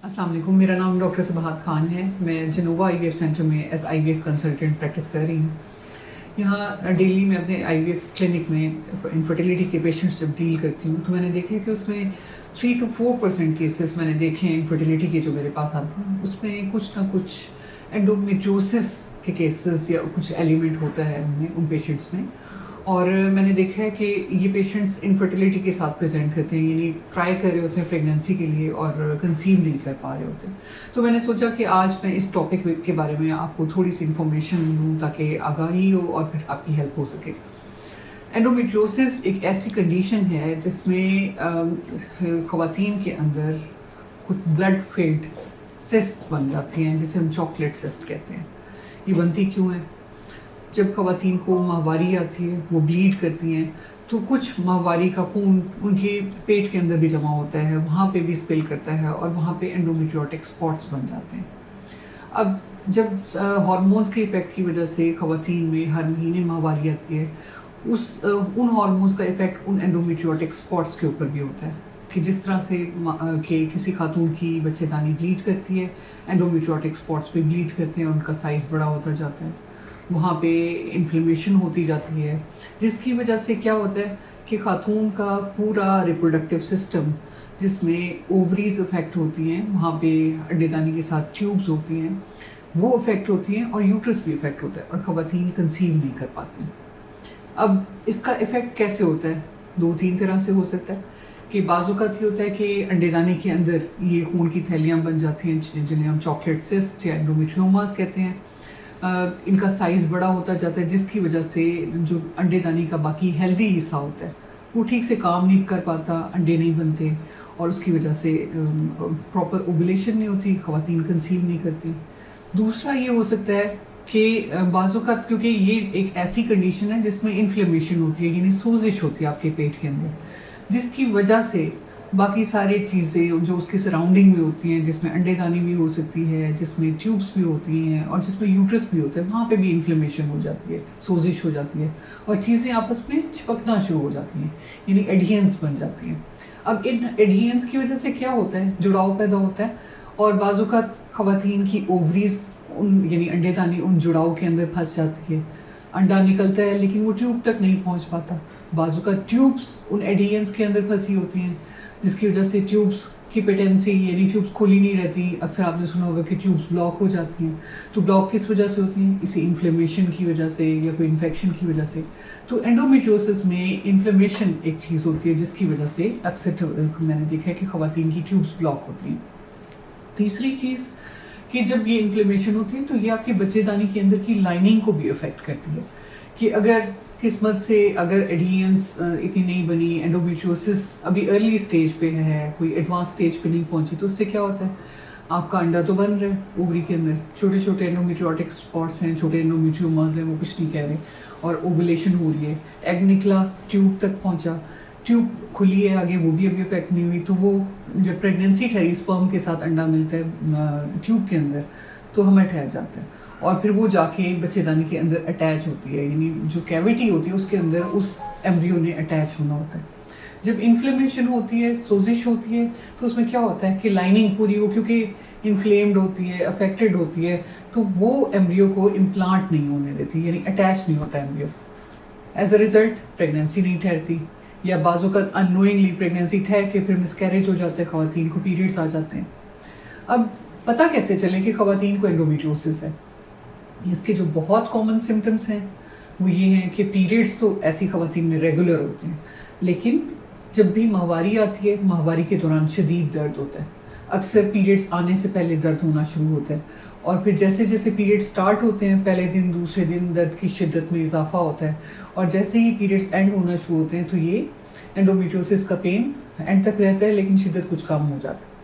अस्सलाम वालेकुम, मेरा नाम डॉक्टर सबाहत खान है। मैं जनोवा IVF सेंटर में एज IVF कंसल्टेंट प्रैक्टिस कर रही हूँ। यहाँ डेली मैं अपने IVF क्लिनिक में इनफर्टिलिटी के पेशेंट्स जब डील करती हूँ तो मैंने देखा है कि उसमें 3 to 4% केसेस मैंने देखे हैं इनफर्टिलिटी के जो मेरे पास आते हैं, उसमें कुछ ना कुछ एंडोमेट्रियोसिस के केसेस या कुछ एलिमेंट होता है उनमें, उन पेशेंट्स में। और मैंने देखा है कि ये पेशेंट्स इनफर्टिलिटी के साथ प्रेजेंट करते हैं, यानी ट्राई कर रहे होते हैं प्रेगनेंसी के लिए और कंसीव नहीं कर पा रहे होते। तो मैंने सोचा कि आज मैं इस टॉपिक के बारे में आपको थोड़ी सी इन्फॉर्मेशन दूँ ताकि आगाही हो और फिर आपकी हेल्प हो सके। एंडोमेट्रियोसिस एक ऐसी कंडीशन है जिसमें ख़वातीन के अंदर कुछ ब्लड फिल्ड सिस्ट्स बन जाती हैं, जिसे हम चॉकलेट सिस्ट कहते हैं। ये बनती क्यों है? जब ख़वातीन को माहवारी आती है, वो ब्लीड करती हैं, तो कुछ माहवारी का खून उनके पेट के अंदर भी जमा होता है, वहाँ पे भी स्पिल करता है और वहाँ पे एंडोमेट्रियोटिक स्पॉट्स बन जाते हैं। अब जब हार्मोन्स के इफेक्ट की वजह से ख़वातीन में हर महीने माहवारी आती है, उन हार्मोन्स का इफेक्ट उन एंडोमेट्रियोटिक स्पॉट्स के ऊपर भी होता है कि जिस तरह से कि किसी खातून की बच्चेदानी ब्लीड करती है, एंडोमेट्रियोटिक स्पॉट्स पे ब्लीड करते हैं, उनका साइज़ बड़ा होता जाता है, वहाँ पे इन्फ्लेमेशन होती जाती है, जिसकी वजह से क्या होता है कि खातून का पूरा रिप्रोडक्टिव सिस्टम, जिसमें ओवरीज अफेक्ट होती हैं, वहाँ पे अंडेदानी के साथ ट्यूब्स होती हैं, वो अफेक्ट होती हैं और यूट्रस भी अफेक्ट होता है और ख़वातीन कंसीव नहीं कर पाती। अब इसका इफ़ेक्ट कैसे होता है? 2-3 तरह से हो सकता है कि बाज़-औक़ात ये होता है कि अंडेदानी के अंदर ये खून की थैलियाँ बन जाती हैं, जिन्हें हम चॉकलेट सिस्ट या एंडोमेट्रियोमास कहते हैं। इनका साइज़ बड़ा होता जाता है, जिसकी वजह से जो अंडेदानी का बाकी हेल्दी हिस्सा होता है वो ठीक से काम नहीं कर पाता, अंडे नहीं बनते और उसकी वजह से प्रॉपर ओवुलेशन नहीं होती, ख़वातीन कंसीव नहीं करती। दूसरा ये हो सकता है कि बाज़-औक़ात क्योंकि ये एक ऐसी कंडीशन है जिसमें इन्फ्लेमेशन होती है, यानी सोजिश होती है आपके पेट के अंदर, जिसकी वजह से बाकी सारी चीज़ें जो उसके सराउंडिंग में होती हैं, जिसमें अंडेदानी भी हो सकती है, जिसमें ट्यूब्स भी होती हैं और जिसमें यूट्रस भी होता है, वहाँ पे भी इन्फ्लेमेशन हो जाती है, सोजिश हो जाती है और चीज़ें आपस में चिपकना शुरू हो जाती हैं, यानी एडहेंस बन जाती हैं। अब इन एडहेंस की वजह से क्या होता है, जुड़ाव पैदा होता है और बाज़-औक़ात ख़वातीन की ओवरीज यानी अंडेदानी उन जुड़ाव के अंदर फंस जाती है, अंडा निकलता है लेकिन वो ट्यूब तक नहीं पहुँच पाता। बाज़-औक़ात ट्यूब्स उन एडहेंस के अंदर फंसी होती हैं, जिसकी वजह से ट्यूब्स की पेटेंसी यानी ट्यूब्स खुली नहीं रहती। अक्सर आपने सुना होगा कि ट्यूब्स ब्लॉक हो जाती हैं। तो ब्लॉक किस वजह से होती हैं? इसी इन्फ्लेमेशन की वजह से या कोई इन्फेक्शन की वजह से। तो एंडोमेट्रियोसिस में इन्फ्लेमेशन एक चीज़ होती है जिसकी वजह से अक्सर मैंने देखा है कि ख़वातीन की ट्यूब्स ब्लॉक होती हैं। तीसरी चीज़ कि जब ये इन्फ्लेमेशन होती है तो ये आपकी बच्चेदानी के अंदर की लाइनिंग को भी अफेक्ट करती है कि अगर किस्मत से अगर एडहेंस इतनी नहीं बनी, एंडोमेट्रियोसिस अभी अर्ली स्टेज पे है, कोई एडवांस स्टेज पे नहीं पहुंची, तो उससे क्या होता है, आपका अंडा तो बन रहा है ओवरी के अंदर, छोटे छोटे एंडोमेट्रियोटिक स्पॉट्स हैं, छोटे एंडोमेट्रियोमास हैं, वो कुछ नहीं कह रहे और ओवुलेशन हो रही है, एग निकला, ट्यूब तक पहुंचा, ट्यूब खुली है आगे, वो भी अभी इफेक्ट नहीं हुई, तो वो जब प्रेगनेंसी ठहरी, स्पर्म के साथ अंडा मिलता है ट्यूब के अंदर, तो हमें ठहर जाता है और फिर वो जाके बच्चेदानी के अंदर अटैच होती है, यानी जो कैविटी होती है उसके अंदर उस एम्ब्रियो ने अटैच होना होता है। जब इन्फ्लेमेशन होती है, सोजिश होती है, तो उसमें क्या होता है कि लाइनिंग पूरी वो क्योंकि इन्फ्लेम्ड होती है, अफेक्टेड होती है, तो वो एम्ब्रियो को इम्प्लांट नहीं होने देती, यानी अटैच नहीं होता embryo. As a result pregnancy नहीं ठहरती या बाज़-औक़ात अननोइंगली प्रेगनेंसी ठहर के फिर मिसकैरेज हो जाता है, ख़वातीन को पीरियड्स आ जाते हैं। अब पता कैसे चले कि ख़वातीन को एंडोमेट्रियोसिस है? इसके जो बहुत कॉमन सिम्टम्स हैं वो ये हैं कि पीरियड्स तो ऐसी ख़वातीन में रेगुलर होते हैं, लेकिन जब भी माहवारी आती है, माहवारी के दौरान शदीद दर्द होता है। अक्सर पीरियड्स आने से पहले दर्द होना शुरू होता है और फिर जैसे जैसे पीरियड स्टार्ट होते हैं, पहले दिन दूसरे दिन दर्द की शिद्दत में इजाफा होता है और जैसे ही पीरियड्स एंड होना शुरू होते हैं तो ये एंडोमेट्रियोसिस का पेन एंड तक रहता है, लेकिन शिद्दत कुछ कम हो जाता है।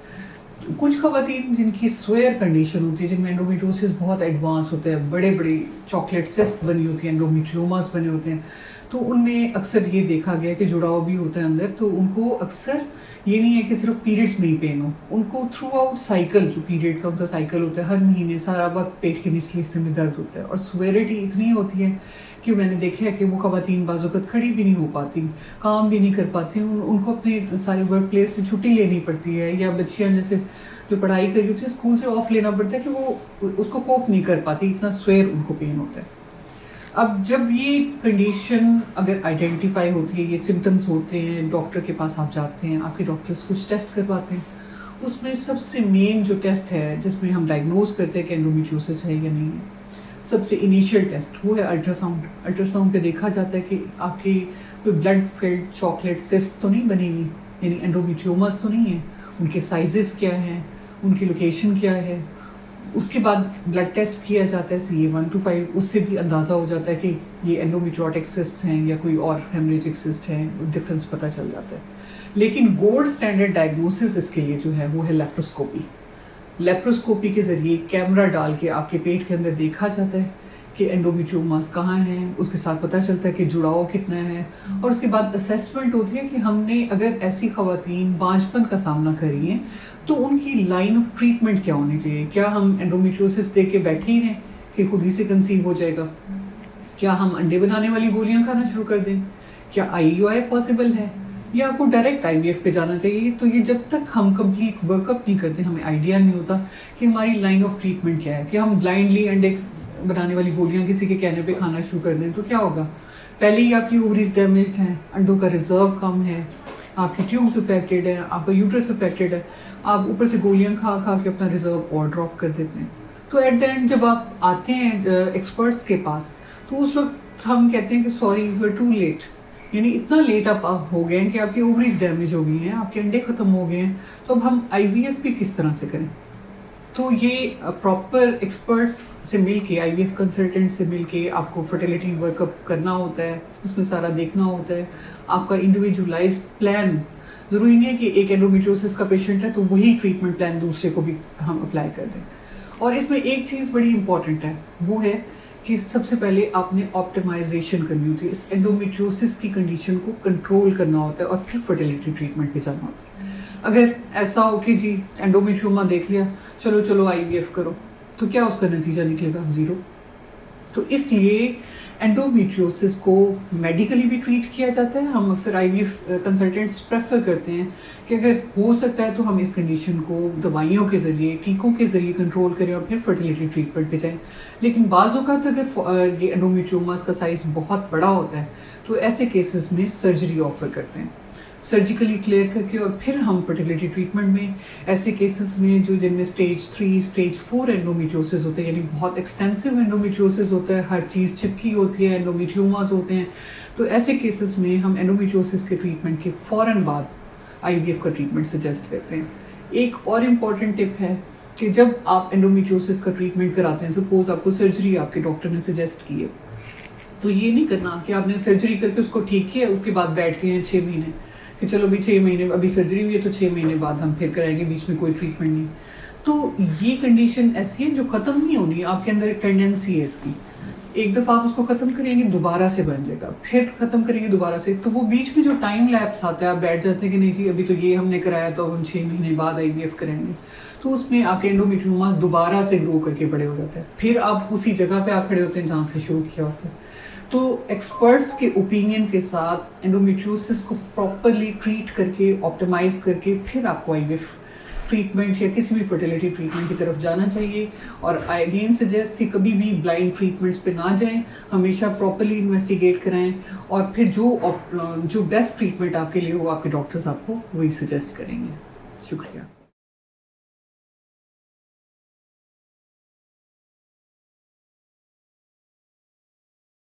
कुछ ख़वातीन जिनकी स्वेयर कंडीशन होती है, जिनमें एंडोमेट्रियोसिस बहुत एडवांस होता है, बड़े बड़े चॉकलेट सिस्ट बनी होती हैं, एंडोमेट्रियोमास बने होते हैं, तो उनमें अक्सर ये देखा गया कि जुड़ाव भी होता है अंदर, तो उनको अक्सर ये नहीं है कि सिर्फ पीरियड्स में ही पेन हो, उनको थ्रू आउट साइकिल, जो पीरियड का उनका साइकिल होता है, हर महीने सारा वक्त पेट के निचले हिस्से में दर्द होता है और स्वेरिटी इतनी होती है कि मैंने देखा है कि वो ख़वातीन बाज़-औक़ात खड़ी भी नहीं हो पाती, काम भी नहीं कर पाती, उनको अपने सारे वर्क प्लेस से छुट्टी लेनी पड़ती है, या बच्चियाँ जैसे जो पढ़ाई करी होती है स्कूल से ऑफ लेना पड़ता है कि वो उसको कोप नहीं कर पाती, इतना स्वेयर उनको पेन होता है। अब जब ये कंडीशन अगर आइडेंटिफाई होती है, ये सिम्टम्स होते हैं, डॉक्टर के पास आप जाते हैं, आपके डॉक्टर्स कुछ टेस्ट करवाते हैं, उसमें सबसे मेन जो टेस्ट है जिसमें हम डायग्नोज करते हैं कि एंडोमेट्रियोसिस है या नहीं है, सबसे इनिशियल टेस्ट वो है अल्ट्रासाउंड। अल्ट्रासाउंड पे देखा जाता है कि आपकी कोई ब्लड फिल्ड चॉकलेट सिस्ट तो नहीं बनी हुई, यानी एंडोमेट्रियोमास तो नहीं है, उनके साइजेस क्या हैं, उनकी लोकेशन क्या है। उसके बाद ब्लड टेस्ट किया जाता है CA 1 to 5, उससे भी अंदाज़ा हो जाता है कि ये एंडोमेट्रियोटिक सिस्ट हैं या कोई और हेमरेजिक सिस्ट हैं, डिफरेंस पता चल जाता है। लेकिन गोल्ड स्टैंडर्ड डायग्नोसिस इसके लिए जो है वो है लेप्रोस्कोपी। लेप्रोस्कोपी के ज़रिए कैमरा डाल के आपके पेट के अंदर देखा जाता है कि एंडोमेट्रियोमास कहाँ है, उसके साथ पता चलता है कि जुड़ाव कितना है, और उसके बाद असेसमेंट होती है कि हमने अगर ऐसी ख़वातीन बांझपन का सामना करी हैं तो उनकी लाइन ऑफ ट्रीटमेंट क्या होनी चाहिए। क्या हम एंडोमेट्रियोसिस देख के बैठे ही रहें कि खुद ही से कंसीव हो जाएगा? क्या हम अंडे बनाने वाली गोलियां खाना शुरू कर दें? क्या IUI पॉसिबल है, या आपको डायरेक्ट IVF पे जाना चाहिए? तो ये जब तक हम कंप्लीट वर्कअप नहीं करते हमें आइडिया नहीं होता कि हमारी लाइन ऑफ ट्रीटमेंट क्या है। कि हम ब्लाइंडली अंडे बनाने वाली गोलियां किसी के कहने पे खाना शुरू कर दें तो क्या होगा? पहले ही आपकी ओवरीज डैमेज्ड हैं, अंडों का रिजर्व कम है, आपकी ट्यूब्स अफेक्टेड है, आपका यूट्रस अफेक्टेड है, आप ऊपर से गोलियां खा खा के अपना रिजर्व और ड्रॉप कर देते हैं। तो एट द एंड जब आप आते हैं एक्सपर्ट्स के पास तो उस वक्त हम कहते हैं कि sorry you are too late, यानी इतना लेट आप हो गए हैं कि आपकी ओवरीज डैमेज हो गई हैं, आपके अंडे ख़त्म हो गए हैं, तो अब हम IVF भी किस तरह से करें? तो ये प्रॉपर एक्सपर्ट्स से मिल के, IVF कंसल्टेंट से मिल के आपको फर्टिलिटी वर्कअप करना होता है, उसमें सारा देखना होता है, आपका इंडिविजुअलाइज्ड प्लान। ज़रूरी नहीं है कि एक एंडोमेट्रियोसिस का पेशेंट है तो वही ट्रीटमेंट प्लान दूसरे को भी हम अप्लाई कर दें। और इसमें एक चीज़ बड़ी इंपॉर्टेंट है, वो है कि सबसे पहले आपने ऑप्टिमाइजेशन करनी होती है, इस एंडोमेट्रियोसिस की कंडीशन को कंट्रोल करना होता है और फिर फर्टिलिटी ट्रीटमेंट पे जाना होता है। अगर ऐसा हो कि जी एंडोमेट्रियोमा देख लिया, चलो चलो IVF करो, तो क्या उसका नतीजा निकलेगा? ज़ीरो। तो इसलिए एंडोमेट्रियोसिस को मेडिकली भी ट्रीट किया जाता है। हम अक्सर IVF कंसल्टेंट्स प्रेफर करते हैं कि अगर हो सकता है तो हम इस कंडीशन को दवाइयों के ज़रिए, टीकों के ज़रिए कंट्रोल करें और फिर फर्टिलिटी ट्रीटमेंट पे जाएं। लेकिन बाज़ औक़ात अगर ये एंडोमेट्रियोमास का साइज़ बहुत बड़ा होता है तो ऐसे केसेस में सर्जरी ऑफर करते हैं, सर्जिकली क्लियर करके, और फिर हम फर्टिलिटी ट्रीटमेंट में ऐसे केसेस में जो जिनमें स्टेज 3 स्टेज 4 एंडोमेट्रियोसिस होते हैं, यानी बहुत एक्सटेंसिव एंडोमेट्रियोसिस होता है, हर चीज़ चिपकी होती है, एंडोमेट्रियोमास होते हैं, तो ऐसे केसेस में हम एंडोमेट्रियोसिस के ट्रीटमेंट के फ़ौरन बाद IVF का ट्रीटमेंट सजेस्ट करते हैं। एक और इम्पॉर्टेंट टिप है कि जब आप एंडोमेट्रियोसिस का ट्रीटमेंट कराते हैं, सपोज आपको सर्जरी आपके डॉक्टर ने सजेस्ट की है, तो ये नहीं करना कि आपने सर्जरी करके उसको ठीक किया उसके बाद बैठ गए हैं 6 महीने कि चलो भी 6 महीने अभी सर्जरी हुई है तो 6 महीने बाद हम फिर कराएंगे, बीच में कोई ट्रीटमेंट नहीं। तो ये कंडीशन ऐसी है जो ख़त्म नहीं होनी है, आपके अंदर एक टेंडेंसी है इसकी। एक दफ़ा आप उसको ख़त्म करेंगे दोबारा से बन जाएगा, फिर ख़त्म करेंगे दोबारा से, तो वो बीच में जो टाइम लैप्स आता है आप बैठ जाते हैं कि नहीं जी अभी तो ये हमने कराया तो हम 6 महीने बाद IVF करेंगे, तो उसमें आपके एंडोमेट्रियोमास दोबारा से ग्रो करके बड़े हो जाते हैं, फिर आप उसी जगह पे आप खड़े होते हैं जहाँ से शुरू किया होता है। तो एक्सपर्ट्स के ओपिनियन के साथ एंडोमेट्रियोसिस को प्रॉपरली ट्रीट करके, ऑप्टिमाइज करके फिर आपको IVF ट्रीटमेंट या किसी भी फर्टिलिटी ट्रीटमेंट की तरफ जाना चाहिए। और आई अगेन सजेस्ट कि कभी भी ब्लाइंड ट्रीटमेंट्स पे ना जाएं, हमेशा प्रॉपरली इन्वेस्टिगेट कराएं और फिर जो बेस्ट ट्रीटमेंट आपके लिए हो आपके डॉक्टर्स आपको वही सजेस्ट करेंगे। शुक्रिया।